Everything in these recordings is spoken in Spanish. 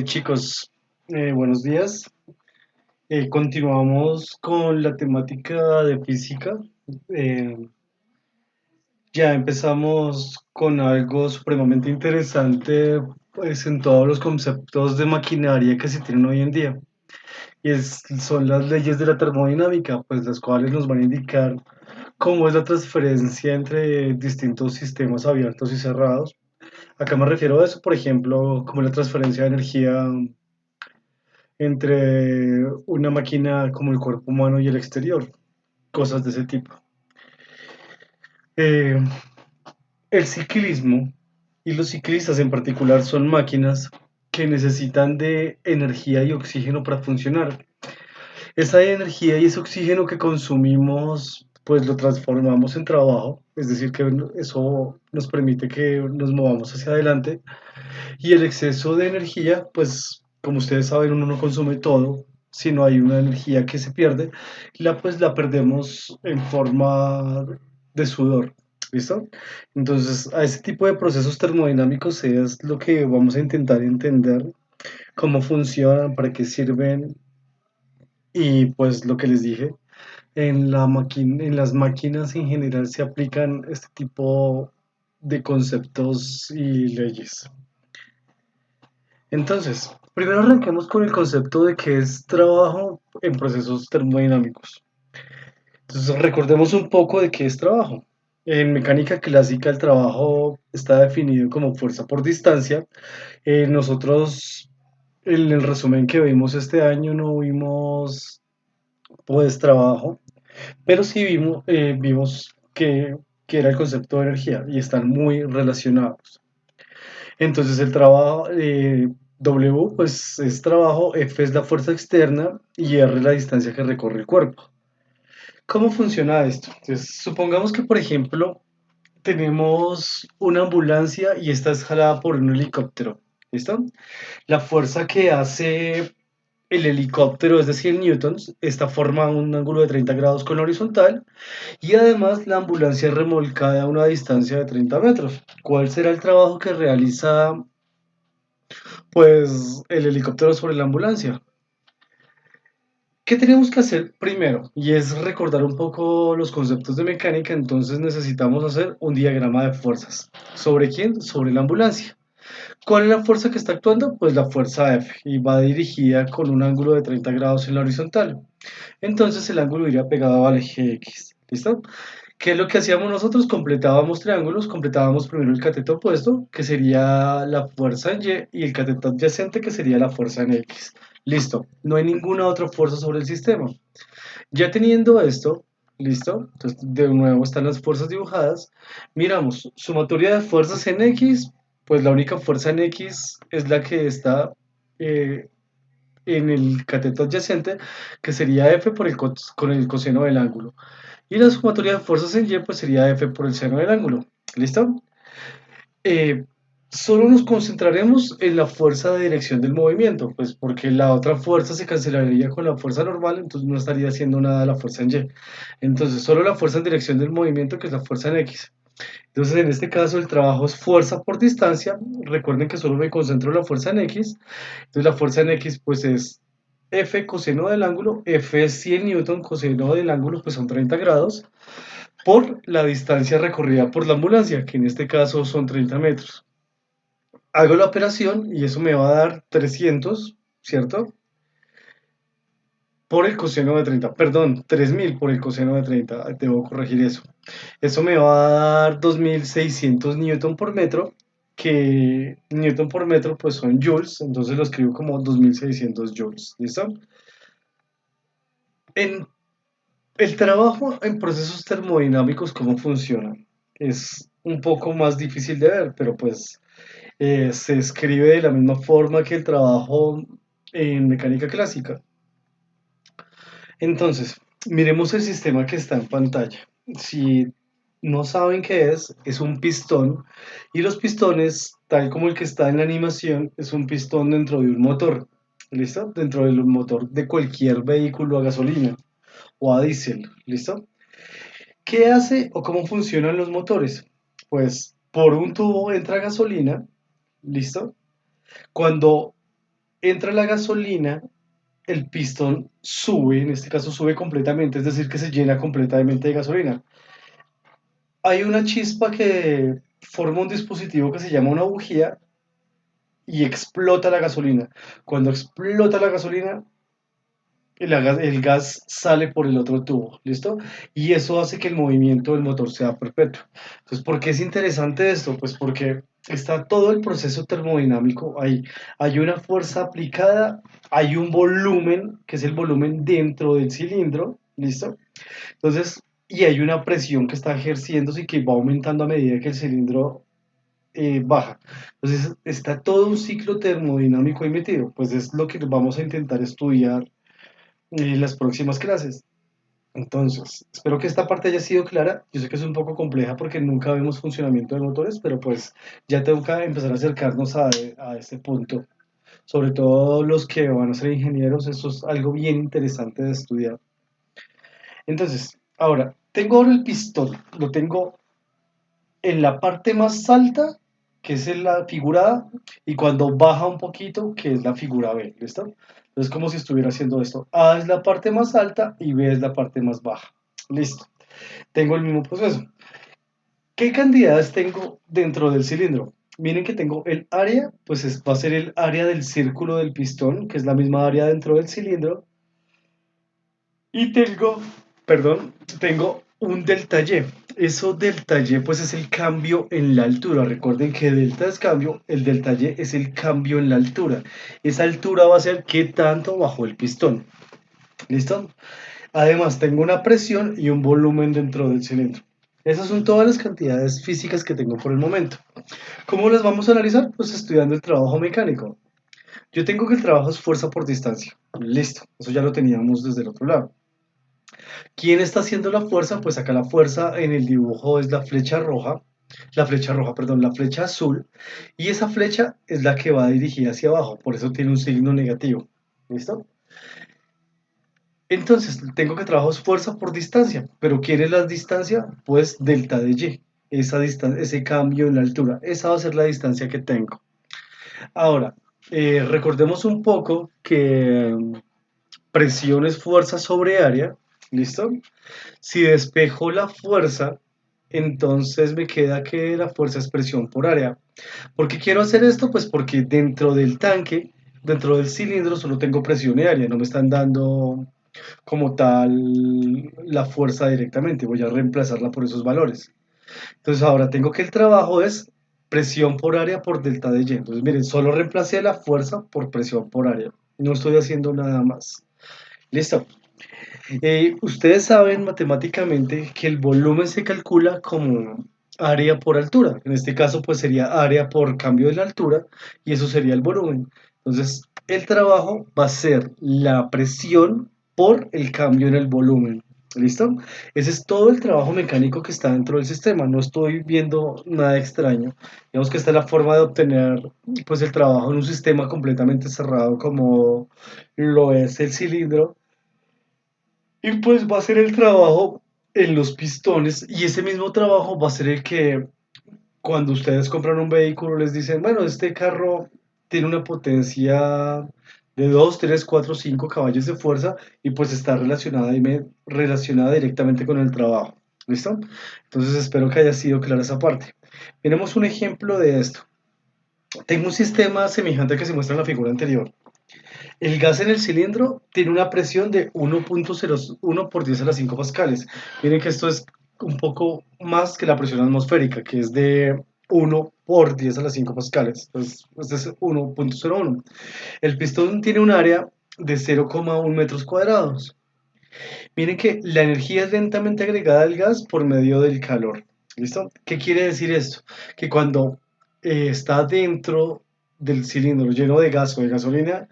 Chicos, buenos días. Continuamos con la temática de física. Eh, ya empezamos con algo supremamente interesante, pues en todos los conceptos de maquinaria que se tienen hoy en día. Son las leyes de la termodinámica, pues las cuales nos van a indicar cómo es la transferencia entre distintos sistemas abiertos y cerrados. Acá me refiero a eso, por ejemplo, como la transferencia de energía entre una máquina como el cuerpo humano y el exterior, cosas de ese tipo. Eh, el ciclismo y los ciclistas en particular son máquinas que necesitan de energía y oxígeno para funcionar. Esa energía y ese oxígeno que consumimos, pues lo transformamos en trabajo, es decir, que eso nos permite que nos movamos hacia adelante. Y el exceso de energía, pues como ustedes saben, uno no consume todo, sino hay una energía que se pierde, pues la perdemos en forma de sudor. ¿Listo? Entonces, a ese tipo de procesos termodinámicos es lo que vamos a intentar entender, cómo funcionan, para qué sirven y pues lo que les dije, en las máquinas en general se aplican este tipo de conceptos y leyes. Entonces, primero arranquemos con el concepto de qué es trabajo en procesos termodinámicos. Entonces, recordemos un poco de qué es trabajo. En mecánica clásica, el trabajo está definido como fuerza por distancia. Nosotros, en el resumen que vimos este año, no vimos pues trabajo, pero sí vimos que era el concepto de energía y están muy relacionados. Entonces el trabajo, W pues es trabajo, F es la fuerza externa y R la distancia que recorre el cuerpo. ¿Cómo funciona esto? Entonces, supongamos que, por ejemplo, tenemos una ambulancia y esta es jalada por un helicóptero. ¿Listo? La fuerza que hace el helicóptero es de 100 newtons, esta forma un ángulo de 30 grados con la horizontal y además la ambulancia es remolcada a una distancia de 30 metros. ¿Cuál será el trabajo que realiza pues el helicóptero sobre la ambulancia? ¿Qué tenemos que hacer primero? Y es recordar un poco los conceptos de mecánica, entonces necesitamos hacer un diagrama de fuerzas. ¿Sobre quién? Sobre la ambulancia. ¿Cuál es la fuerza que está actuando? Pues la fuerza F y va dirigida con un ángulo de 30 grados en la horizontal. Entonces el ángulo iría pegado al eje X. ¿Listo? ¿Qué es lo que hacíamos nosotros? Completábamos triángulos, completábamos primero el cateto opuesto, que sería la fuerza en Y, y el cateto adyacente, que sería la fuerza en X. Listo, no hay ninguna otra fuerza sobre el sistema. Ya teniendo esto, listo, entonces de nuevo están las fuerzas dibujadas. Miramos, sumatoria de fuerzas en X, pues la única fuerza en X es la que está eh, en el cateto adyacente, que sería F por con el coseno del ángulo. Y la sumatoria de fuerzas en Y pues sería F por el seno del ángulo. ¿Listo? Eh, Solo nos concentraremos en la fuerza de dirección del movimiento, pues porque la otra fuerza se cancelaría con la fuerza normal, entonces no estaría haciendo nada la fuerza en Y. Entonces solo la fuerza en dirección del movimiento, que es la fuerza en X. Entonces en este caso el trabajo es fuerza por distancia. Recuerden que solo me concentro en la fuerza en X. Entonces la fuerza en X pues es F coseno del ángulo, F es 100 newton, coseno del ángulo pues son 30 grados, por la distancia recorrida por la ambulancia, que en este caso son 30 metros. Hago la operación y eso me va a dar 300, ¿cierto? Por el coseno de 30, perdón, 3000 por el coseno de 30, debo corregir eso. Eso me va a dar 2600 newton por metro, que newton por metro pues son joules, entonces lo escribo como 2600 joules, ¿listo? En el trabajo en procesos termodinámicos, ¿cómo funciona? Es un poco más difícil de ver, pero pues se escribe de la misma forma que el trabajo en mecánica clásica. Entonces, miremos el sistema que está en pantalla. Si no saben qué es un pistón y los pistones, tal como el que está en la animación, es un pistón dentro de un motor. ¿Listo? Dentro del motor de cualquier vehículo a gasolina o a diésel. ¿Listo? ¿Qué hace o cómo funcionan los motores? Pues por un tubo entra gasolina. ¿Listo? Cuando entra la gasolina, el pistón sube, en este caso sube completamente, es decir, que se llena completamente de gasolina. Hay una chispa que forma un dispositivo que se llama una bujía y explota la gasolina. Cuando explota la gasolina, el gas sale por el otro tubo, ¿listo? Y eso hace que el movimiento del motor sea perpetuo. Entonces, ¿por qué es interesante esto? Pues porque está todo el proceso termodinámico ahí. Hay una fuerza aplicada, hay un volumen, que es el volumen dentro del cilindro, ¿listo? Entonces, y hay una presión que está ejerciéndose y que va aumentando a medida que el cilindro baja. Entonces, está todo un ciclo termodinámico ahí metido. Pues es lo que vamos a intentar estudiar en las próximas clases. Entonces, espero que esta parte haya sido clara. Yo sé que es un poco compleja porque nunca vemos funcionamiento de motores, pero pues ya tengo que empezar a acercarnos a este punto. Sobre todo los que van a ser ingenieros, eso es algo bien interesante de estudiar. Entonces, ahora, tengo ahora el pistón, lo tengo en la parte más alta, que es en la figura A, y cuando baja un poquito, que es la figura B, ¿listo? Entonces, como si estuviera haciendo esto. A es la parte más alta y B es la parte más baja. Listo. Tengo el mismo proceso. ¿Qué cantidades tengo dentro del cilindro? Miren que tengo el área, pues va a ser el área del círculo del pistón, que es la misma área dentro del cilindro. Y tengo un delta Y. Eso delta Y pues es el cambio en la altura. Recuerden que delta es cambio, el delta Y es el cambio en la altura. Esa altura va a ser qué tanto bajó el pistón. ¿Listo? Además tengo una presión y un volumen dentro del cilindro. Esas son todas las cantidades físicas que tengo por el momento. ¿Cómo las vamos a analizar? Pues estudiando el trabajo mecánico. Yo tengo que el trabajo es fuerza por distancia. Listo, eso ya lo teníamos desde el otro lado. ¿Quién está haciendo la fuerza? Pues acá la fuerza en el dibujo es perdón, la flecha azul, y esa flecha es la que va dirigida hacia abajo, por eso tiene un signo negativo. ¿Listo? Entonces, tengo que trabajar fuerza por distancia, pero ¿quién es la distancia? Pues delta de Y, esa distancia, ese cambio en la altura, esa va a ser la distancia que tengo. Ahora, recordemos un poco que presión es fuerza sobre área, ¿listo? Si despejo la fuerza, entonces me queda que la fuerza es presión por área. ¿Por qué quiero hacer esto? Pues porque dentro del tanque, dentro del cilindro, solo tengo presión y área, no me están dando como tal la fuerza directamente, voy a reemplazarla por esos valores. Entonces ahora tengo que el trabajo es presión por área por delta de Y. Entonces miren, solo reemplacé la fuerza por presión por área. No estoy haciendo nada más. Listo. Ustedes saben matemáticamente que el volumen se calcula como área por altura. En este caso, pues sería área por cambio de la altura y eso sería el volumen. Entonces, el trabajo va a ser la presión por el cambio en el volumen. ¿Listo? Ese es todo el trabajo mecánico que está dentro del sistema. No estoy viendo nada extraño. Digamos que esta es la forma de obtener pues el trabajo en un sistema completamente cerrado como lo es el cilindro y pues va a ser el trabajo en los pistones y ese mismo trabajo va a ser el que cuando ustedes compran un vehículo les dicen, bueno, este carro tiene una potencia de 2 3 4 5 caballos de fuerza y pues está relacionada directamente con el trabajo. ¿Listo? Entonces espero que haya sido clara esa parte. Tenemos un ejemplo de esto. Tengo un sistema semejante que se muestra en la figura anterior. El gas en el cilindro tiene una presión de 1.01 por 10 a las 5 pascales. Miren que esto es un poco más que la presión atmosférica, que es de 1 por 10 a las 5 pascales. Entonces, este es 1.01. El pistón tiene un área de 0,1 metros cuadrados. Miren que la energía es lentamente agregada al gas por medio del calor. ¿Listo? ¿Qué quiere decir esto? Que cuando está dentro del cilindro lleno de gas o de gasolina,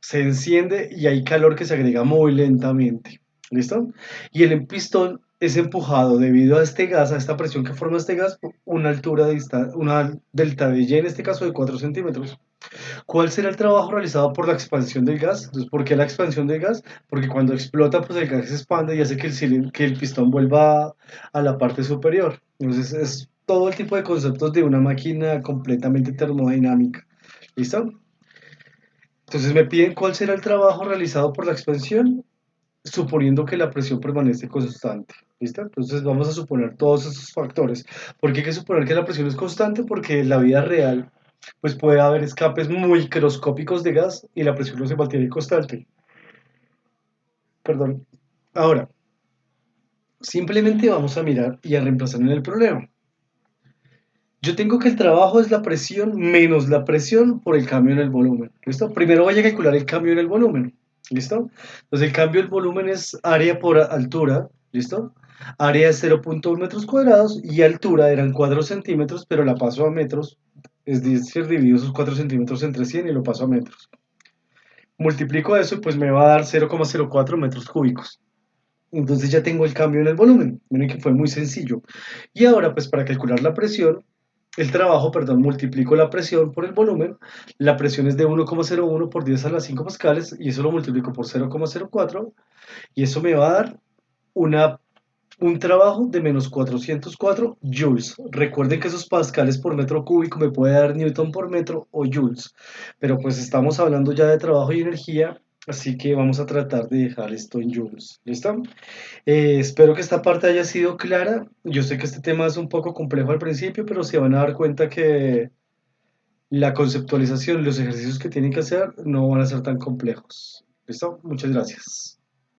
se enciende y hay calor que se agrega muy lentamente. ¿Listo? Y el pistón es empujado debido a este gas, a esta presión que forma este gas, una altura de una delta de Y en este caso de 4 centímetros. ¿Cuál será el trabajo realizado por la expansión del gas? Entonces, ¿por qué la expansión del gas? Porque cuando explota, pues el gas se expande y hace que que el pistón vuelva a la parte superior. Entonces, es todo el tipo de conceptos de una máquina completamente termodinámica. ¿Listo? Entonces me piden cuál será el trabajo realizado por la expansión, suponiendo que la presión permanece constante. ¿Listo? Entonces vamos a suponer todos esos factores. ¿Por qué hay que suponer que la presión es constante? Porque en la vida real pues puede haber escapes muy microscópicos de gas y la presión no se mantiene constante. Perdón. Ahora, simplemente vamos a mirar y a reemplazar en el problema. Yo tengo que el trabajo es la presión menos la presión por el cambio en el volumen. ¿Listo? Primero voy a calcular el cambio en el volumen. ¿Listo? Entonces el cambio del volumen es área por altura. ¿Listo? Área es 0,1 metros cuadrados y altura eran 4 centímetros, pero la paso a metros. Es decir, divido esos 4 centímetros entre 100 y lo paso a metros. Multiplico eso y pues me va a dar 0,04 metros cúbicos. Entonces ya tengo el cambio en el volumen. Miren que fue muy sencillo. Y ahora, pues para calcular la presión, el trabajo, perdón, multiplico la presión por el volumen. La presión es de 1,01 por 10 a la 5 pascales y eso lo multiplico por 0,04 y eso me va a dar una, un trabajo de menos 404 joules. Recuerden que esos pascales por metro cúbico me puede dar newton por metro o joules, pero pues estamos hablando ya de trabajo y energía, así que vamos a tratar de dejar esto en joules. ¿Listo? Espero que esta parte haya sido clara. Yo sé que este tema es un poco complejo al principio, pero se van a dar cuenta que la conceptualización, los ejercicios que tienen que hacer no van a ser tan complejos. ¿Listo? Muchas gracias.